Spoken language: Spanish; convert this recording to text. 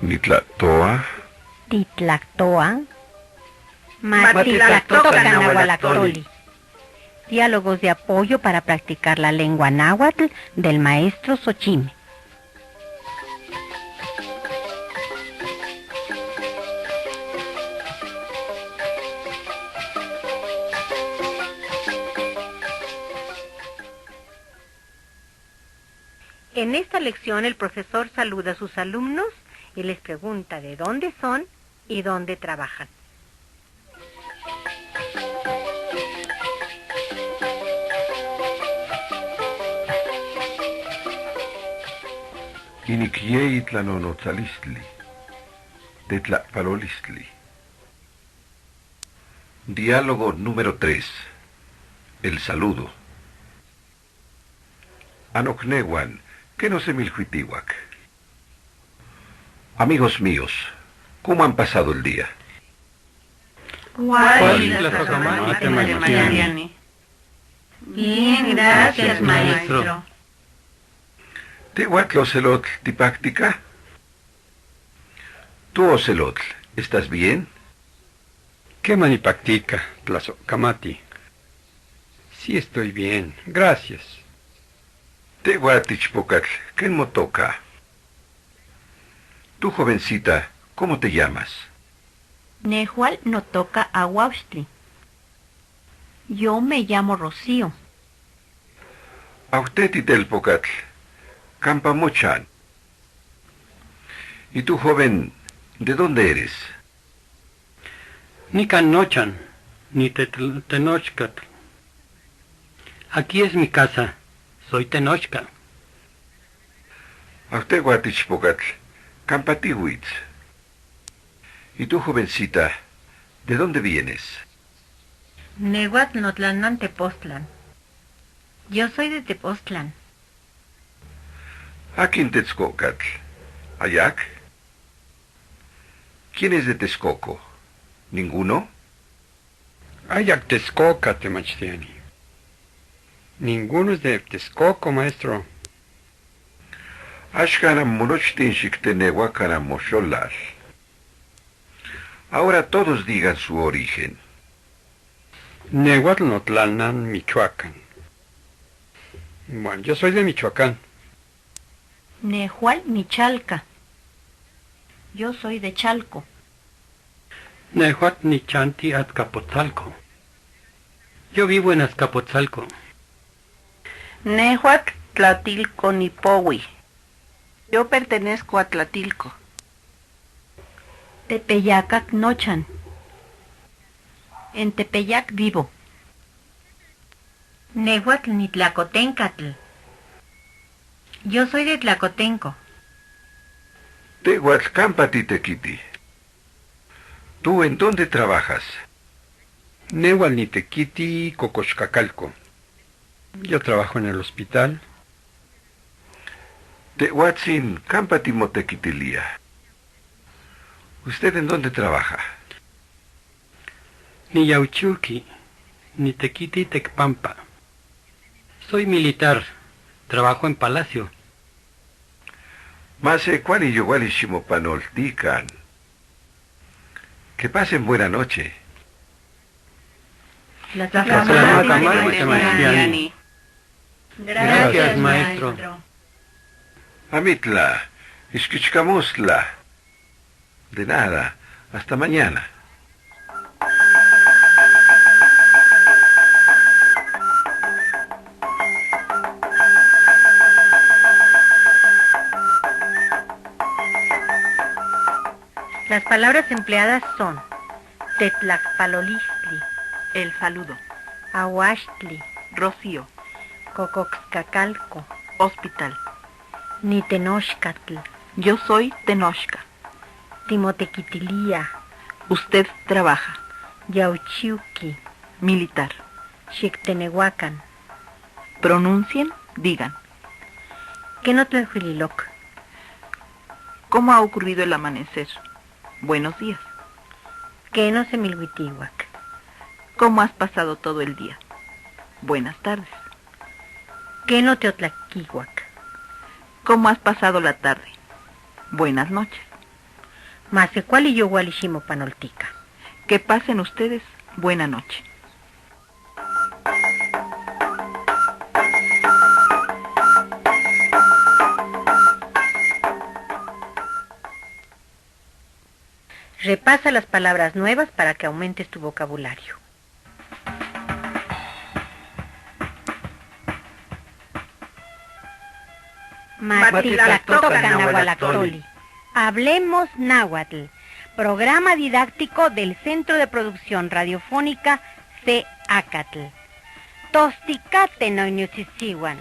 Nitlatoa. Titlactoa. Matitlactocanahualactoli. Diálogos de apoyo para practicar la lengua náhuatl del maestro Xochimeh. En esta lección el profesor saluda a sus alumnos y les pregunta de dónde son y dónde trabajan. Iniquiei tlanonotzalistli. Tetlapalolistli. Diálogo número 3. El saludo. Anocnewan, que no se milhuitihuac. Amigos míos, ¿cómo han pasado el día? Bien, gracias, maestro. ¿Tehuatl ocelotl tipáctica? ¿Tú, ocelotl, estás bien? ¿Qué manipactica, Tlazocamati? Sí estoy bien, gracias. Tehuatichpocatl, ¿qué motoca? Tú, jovencita, ¿cómo te llamas? Nehual no toca a Huaustli. Yo me llamo Rocío. Autetitelpocatl, Campamochan. ¿Y tú, joven, de dónde eres? Ni Canochan, ni Tenochcatl. Aquí es mi casa, soy Tenochca. Autehuatichpocatl, Campatihuitz. ¿Y tú, jovencita, de dónde vienes? Nehuatl Notlanan Tepoztlan. Yo soy de Tepoztlan. Akin Texcocatl, Ayac. ¿Quién es de Texcoco? ¿Ninguno? Ayac Texcoca, Temachtiani. Ninguno es de Texcoco, maestro. Ashkanam monochtin shiktenewa kanam mosholal. Ahora todos digan su origen. Nehuatl Notlanan, Michoacán. Bueno, yo soy de Michoacán. Nehual Michalca. Yo soy de Chalco. Nehuatl Nichanti Azcapotzalco. Yo vivo en Azcapotzalco. Nehuatl Tlatilco Nipohui. Yo pertenezco a Tlatilco. Tepeyacac Nochan. En Tepeyac vivo. Nehuatl Nitlacotencatl. Yo soy de Tlacotenco. Tehuatzcampatitequiti. ¿Tú en dónde trabajas? Nehual Nitequiti Cocoxcacalco. Yo trabajo en el hospital. Tehuatzin Campatimotequitilia. ¿Usted en dónde trabaja? Ni Yauchulki, ni Tequiti Tecpampa. Soy militar, trabajo en palacio. Mase cuán y yogualishimo panoltican. Que pasen buena noche. Gracias, maestro. Amitla, Ishkichkamustla. De nada, hasta mañana. Las palabras empleadas son Tetlacpalolistli, El saludo. Ahuachtli, Rocío. Cocoxcacalco, Hospital. Nitenochcatl, Yo soy Tenochca. Timotequitilia, Usted trabaja. Yauchiuqui, Militar. Xictenehuacan, Pronuncien, digan. Quenotlalhuililoc, ¿Cómo ha ocurrido el amanecer? Buenos días. Quenosemilhuitihuac, ¿Cómo has pasado todo el día? Buenas tardes. Quenoteotlaquihuac, ¿Cómo has pasado la tarde? Buenas noches. Masecuali yo Walishimo Panoltica. Que pasen ustedes buena noche. Repasa las palabras nuevas para que aumentes tu vocabulario. Matilactoca Nahualactoli. Hablemos náhuatl. Programa didáctico del Centro de Producción Radiofónica CACATL. Tosticate noñutzitzihuan.